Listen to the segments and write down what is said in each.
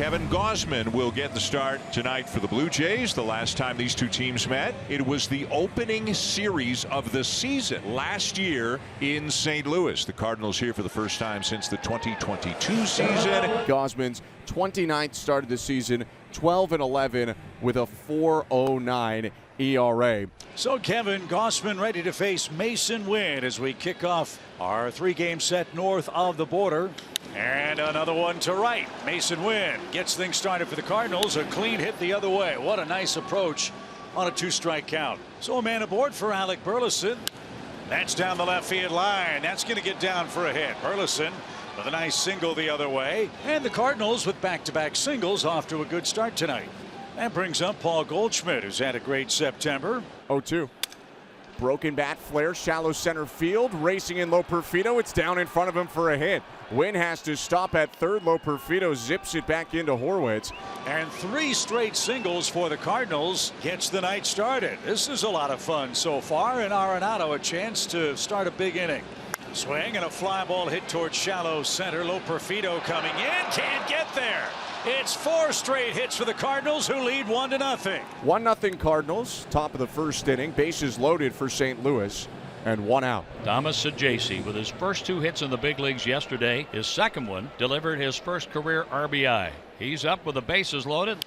Kevin Gausman will get the start tonight for the Blue Jays. The last time these two teams met, it was the opening series of the season last year in St. Louis. The Cardinals here for the first time since the 2022 season. Gausman's 29th start of the season, 12-11 with a 4.09 ERA. So Kevin Gausman ready to face Masyn Winn as we kick off our three-game set north of the border. And another one to right. Masyn Winn gets things started for the Cardinals. A clean hit the other way. What a nice approach on a two-strike count. So a man aboard for Alec Burleson. That's down the left field line. That's going to get down for a hit. Burleson with a nice single the other way. And the Cardinals with back-to-back singles off to a good start tonight. That brings up Paul Goldschmidt, who's had a great September. 0-2. Broken bat flare, shallow center field, racing in low Perfino. It's down in front of him for a hit. Winn has to stop at third. Low Perfino zips it back into Horwitz. And three straight singles for the Cardinals gets the night started. This is a lot of fun so far, and Arenado a chance to start a big inning. Swing and a fly ball hit towards shallow center. Low Perfino coming in, can't get there. It's four straight hits for the Cardinals, who lead 1-0. 1-0 Cardinals, top of the first inning. Bases loaded for St. Louis, and one out. Thomas Saggese with his first two hits in the big leagues yesterday. His second one delivered his first career RBI. He's up with the bases loaded.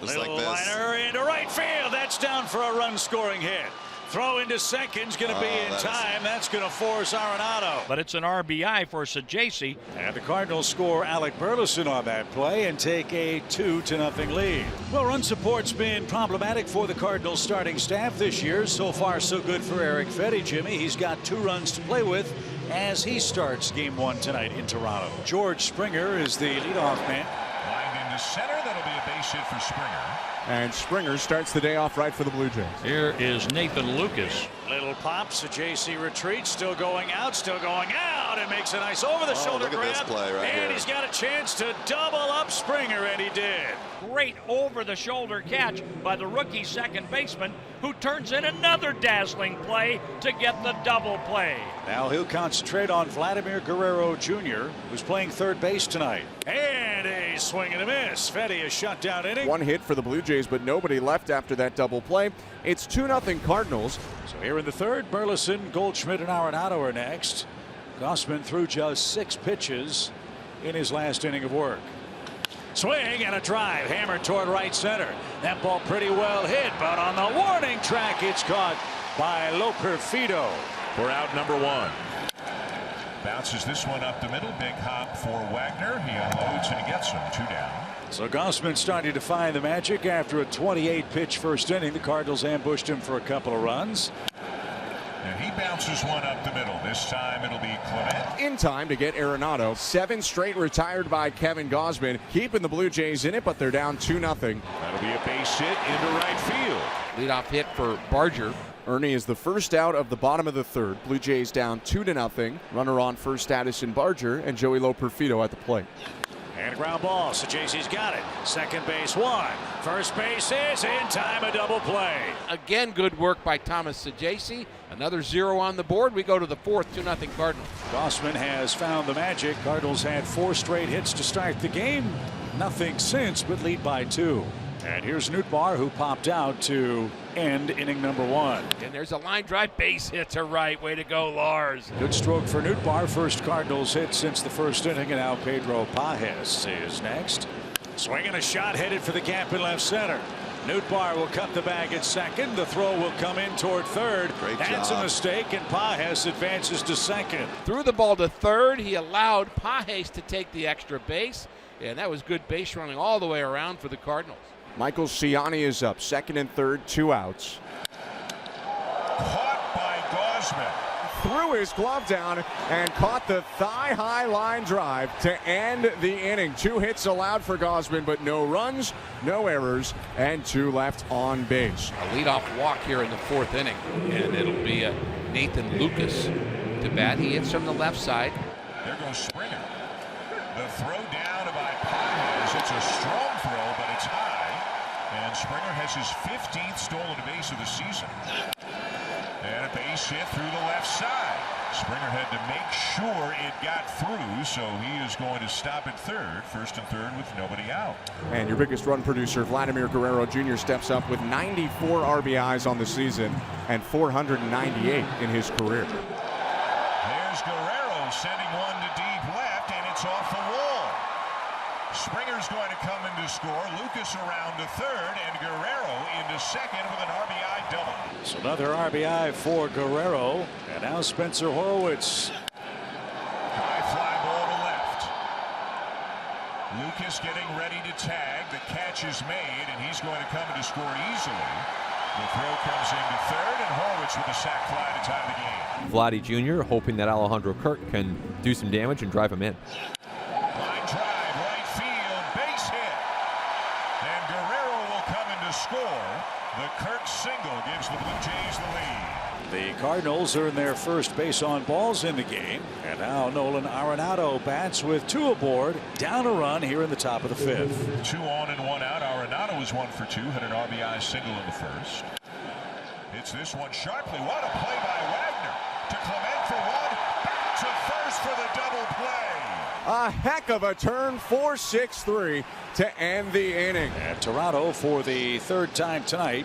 Little liner into right field. That's down for a run-scoring hit. Throw into second's going to be in time. That's going to force Arenado. But it's an RBI for Saggese. And the Cardinals score Alec Burleson on that play and take a 2-0 lead. Well, run support's been problematic for the Cardinals starting staff this year. So far, so good for Eric Fedde, Jimmy. He's got 2 runs to play with as he starts game 1 tonight in Toronto. George Springer is the leadoff man. Lined into center. That'll be a base hit for Springer. And Springer starts the day off right for the Blue Jays. Here is Nathan Lucas. Little pop. Saggese retreats. Still going out. Still going out. And makes a nice over-the-shoulder grab. This play right and here. He's got a chance to double up Springer, and he did. Great over-the-shoulder catch by the rookie second baseman, who turns in another dazzling play to get the double play. Now he'll concentrate on Vladimir Guerrero Jr., who's playing third base tonight. And a swing and a miss. Fedde a shutdown inning. One hit for the Blue Jays, but nobody left after that double play. It's 2-0 Cardinals. So here in the third, Burleson, Goldschmidt, and Arenado are next. Gausman threw just 6 pitches in his last inning of work. Swing and a drive hammered toward right center. That ball pretty well hit, but on the warning track, it's caught by Low Perfino. We're out number 1. Bounces this one up the middle. Big hop for Wagner. He unloads and he gets him. 2 down. So Gausman starting to find the magic after a 28-pitch first inning. The Cardinals ambushed him for a couple of runs. And he bounces one up the middle. This time it'll be Clement. In time to get Arenado. 7 straight retired by Kevin Gausman, keeping the Blue Jays in it, but they're down 2-0. That'll be a base hit into right field. Leadoff hit for Barger. Ernie is the first out of the bottom of the third. Blue Jays down 2-0. Runner on first, Addison Barger, and Joey Low Perfino at the plate. And a ground ball. Saggese's got it. Second base 1. First base is in time, a double play. Again, good work by Thomas Saggese. Another 0 on the board. We go to the fourth, 2-0 Cardinals. Gausman has found the magic. Cardinals had 4 straight hits to start the game. Nothing since, but lead by 2. And here's Nootbaar, who popped out to end inning number 1. And there's a line drive, base hit to right. Way to go, Lars. Good stroke for Nootbaar. First Cardinals hit since the first inning, and now Pedro Pages is next. Swinging a shot headed for the gap in left center. Nootbaar will cut the bag at second. The throw will come in toward third. That's a mistake, and Pages advances to second. Threw the ball to third. He allowed Pages to take the extra base, and that was good base running all the way around for the Cardinals. Michael Ciani is up, second and third, 2 outs. Caught by Gausman. Threw his glove down and caught the thigh-high line drive to end the inning. 2 hits allowed for Gausman, but no runs, no errors, and 2 left on base. A leadoff walk here in the 4th inning, and it'll be Nathan Lucas to bat. He hits from the left side. There goes Springer. The throw down by Pages. It's a strong throw, but it's high. And Springer has his 15th stolen base of the season. And a base hit through the left side. Springer had to make sure it got through, so he is going to stop at third, first and third with nobody out. And your biggest run producer, Vladimir Guerrero Jr., steps up with 94 RBIs on the season and 498 in his career. There's Guerrero sending one to deep left, and it's off the wall. Springer's going to come in to score. Lucas around to third, and Guerrero into second with an RBI double. So another RBI for Guerrero, and now Spencer Horwitz. High fly ball to left. Lucas getting ready to tag. The catch is made, and he's going to come in to score easily. The throw comes into third, and Horwitz with a sac fly to tie the game. Vladdy Jr. hoping that Alejandro Kirk can do some damage and drive him in. Line drive, right field, base hit. And Guerrero will come in to score. The Kirk single gives the Blue Jays the lead. The Cardinals earn their first base on balls in the game. And now Nolan Arenado bats with two aboard, down a run here in the top of the fifth. 2 on and 1 out. Arenado is 1 for 2, had an RBI single in the first. Hits this one sharply. What a play by Wagner. To Clement for one. Back to first for the double play. A heck of a turn, 4-6-3 to end the inning. And Toronto, for the fourth time tonight,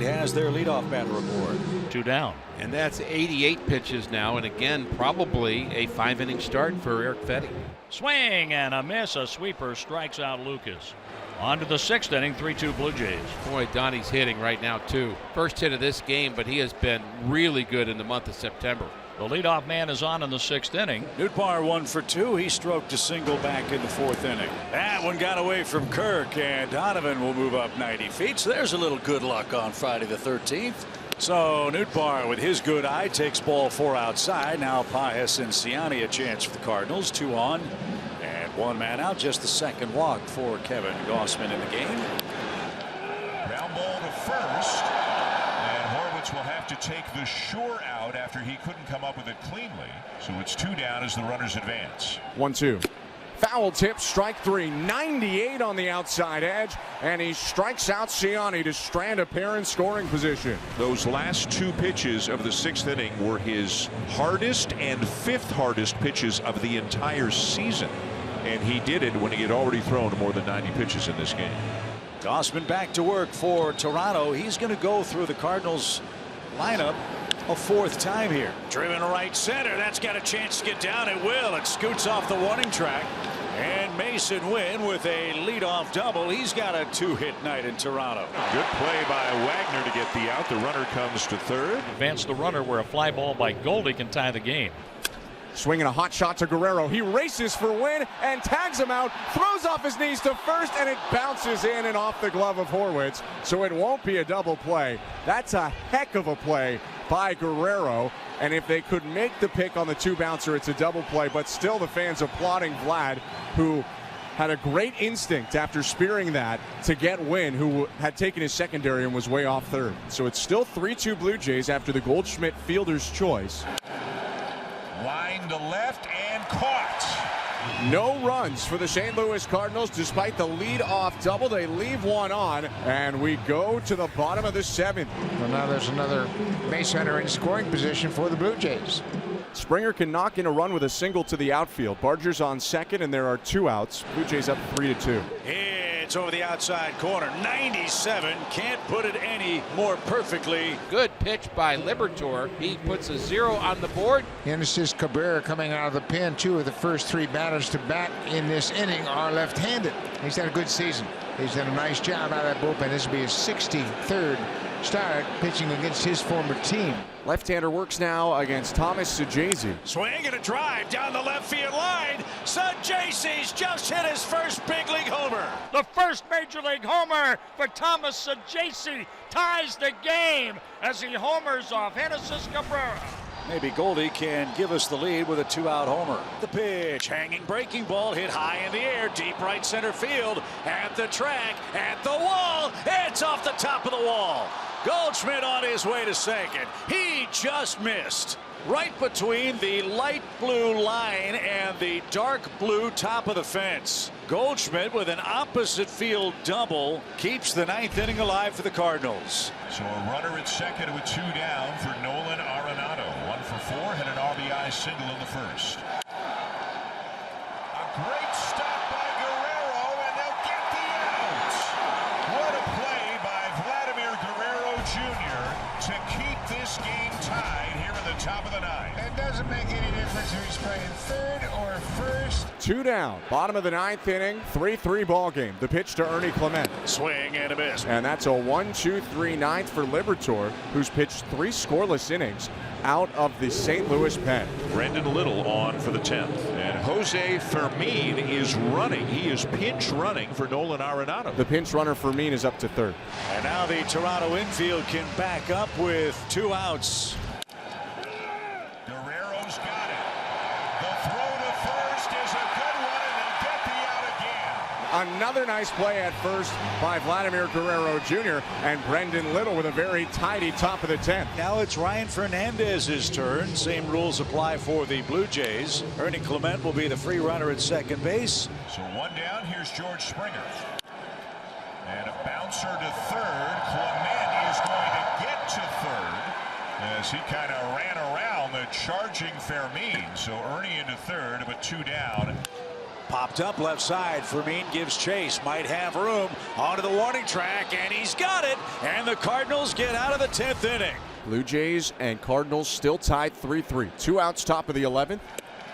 has their leadoff batter aboard. 2 down. And that's 88 pitches now, and again, probably a 5-inning start for Eric Fetty. Swing and a miss. A sweeper strikes out Lucas. On to the 6th inning, 3-2 Blue Jays. Boy, Donnie's hitting right now, too. First hit of this game, but he has been really good in the month of September. The leadoff man is on in the 6th inning. Nootbaar 1 for 2. He stroked a single back in the 4th inning. That one got away from Kirk, and Donovan will move up 90 feet. So there's a little good luck on Friday the 13th. So Nootbaar, with his good eye, takes ball 4 outside. Now Pages and Ciani a chance for the Cardinals. 2 on and 1 man out. Just the second walk for Kevin Gausman in the game. Ground ball to first. Will have to take the shore out after he couldn't come up with it cleanly. So it's 2 down as the runners advance. 1-2. Foul tip, strike 3, 98 on the outside edge, and he strikes out Ciani to strand a pair in scoring position. Those last 2 pitches of the 6th inning were his hardest and 5th hardest pitches of the entire season. And he did it when he had already thrown more than 90 pitches in this game. Gausman back to work for Toronto. He's going to go through the Cardinals lineup a 4th time here. Driven right center. That's got a chance to get down. It will. It scoots off the warning track. And Mason Wynn with a leadoff double. He's got a 2-hit night in Toronto. Good play by Wagner to get the out. The runner comes to third. Advance the runner where a fly ball by Goldie can tie the game. Swinging a hot shot to Guerrero. He races for Wynn and tags him out, throws off his knees to first, and it bounces in and off the glove of Horwitz. So it won't be a double play. That's a heck of a play by Guerrero. And if they could make the pick on the 2 bouncer, it's a double play. But still the fans applauding Vlad, who had a great instinct after spearing that to get Wynn, who had taken his secondary and was way off third. So it's still 3-2 Blue Jays after the Goldschmidt fielder's choice. Line to left and caught. No runs for the St. Louis Cardinals despite the lead-off double. They leave 1 on, and we go to the bottom of the 7th. Well, now there's another base runner in scoring position for the Blue Jays. Springer can knock in a run with a single to the outfield. Barger's on second, and there are 2 outs. Blue Jays up 3-2. It's over the outside corner. 97. Can't put it any more perfectly. Good pitch by Liberatore. He puts a 0 on the board. And this is Cabrera coming out of the pen. 2 of the first 3 batters to bat in this inning are left-handed. He's had a good season. He's done a nice job out of that bullpen. This will be his 63rd start pitching against his former team. Left-hander works now against Thomas Saggese. Swing and a drive down the left field line. Saggese's just hit his first big league homer. The first major league homer for Thomas Saggese ties the game as he homers off Genesis Cabrera. Maybe Goldie can give us the lead with a 2-out homer. The pitch, hanging breaking ball, hit high in the air, deep right center field, at the track, at the wall. It's off the top of the wall. Goldschmidt on his way to second. He just missed. Right between the light blue line and the dark blue top of the fence. Goldschmidt with an opposite field double keeps the 9th inning alive for the Cardinals. So a runner at second with 2 down for Nolan Arenado. 1 for 4. RBI single in the first. A great stop by Guerrero, and they'll get the out. What a play by Vladimir Guerrero Jr. to keep this game tied here in the top of the ninth. It doesn't make any difference if he's playing third or first. 2 down, bottom of the 9th inning, 3-3 ball game. The pitch to Ernie Clement. Swing and a miss. And that's a 1-2-3 9th for Liberatore, who's pitched 3 scoreless innings out of the St. Louis pen. Brendan Little on for the 10th. And Jose Fermin is running. He is pinch running for Nolan Arenado. The pinch runner Fermin is up to third. And now the Toronto infield can back up with 2 outs. Guerrero's got it. The throw to first is a good one, and they'll get the out again. Another nice play at first by Vladimir Guerrero Jr. and Brendan Little with a very tidy top of the 10th. Now it's Ryan Fernandez's turn. Same rules apply for the Blue Jays. Ernie Clement will be the free runner at second base. So 1 down. Here's George Springer. And a bouncer to third. Clement is going to get to third as he kind of ran around the charging Fermin. So Ernie into third, but 2 down. Popped up left side. Fermin gives chase. Might have room. Onto the warning track, and he's got it. And the Cardinals get out of the 10th inning. Blue Jays and Cardinals still tied 3-3. 2 outs, top of the 11th.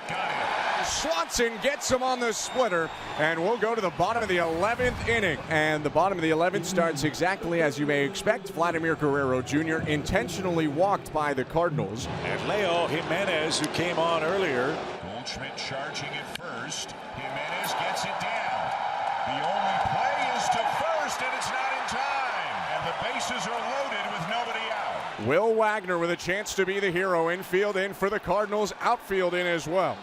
Got it. Swanson gets him on the splitter, and we'll go to the bottom of the 11th inning. And the bottom of the 11th starts exactly as you may expect. Vladimir Guerrero Jr. intentionally walked by the Cardinals. And Leo Jimenez, who came on earlier. Goldschmidt charging at first. Jimenez gets it down. The only play is to first, and it's not in time. And the bases are loaded with nobody out. Will Wagner with a chance to be the hero. Infield in for the Cardinals. Outfield in as well.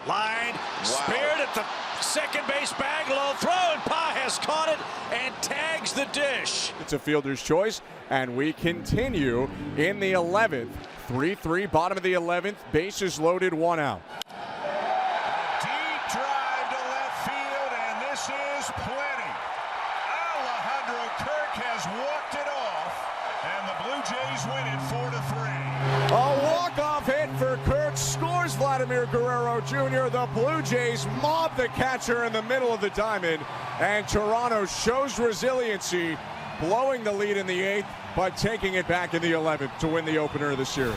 Line, speared at the second base bag, low throw, and Pages caught it and tags the dish. It's a fielder's choice, and we continue in the 11th. 3-3, bottom of the 11th, bases loaded, 1 out. Deep drive to left field, and this is plenty. Alejandro Kirk has walked it off, and the Blue Jays win it 4-3. A walk-off hit for Kirk, scores Vladimir Guerrero Jr. The Blue Jays mob the catcher in the middle of the diamond, and Toronto shows resiliency, blowing the lead in the 8th, but taking it back in the 11th to win the opener of the series.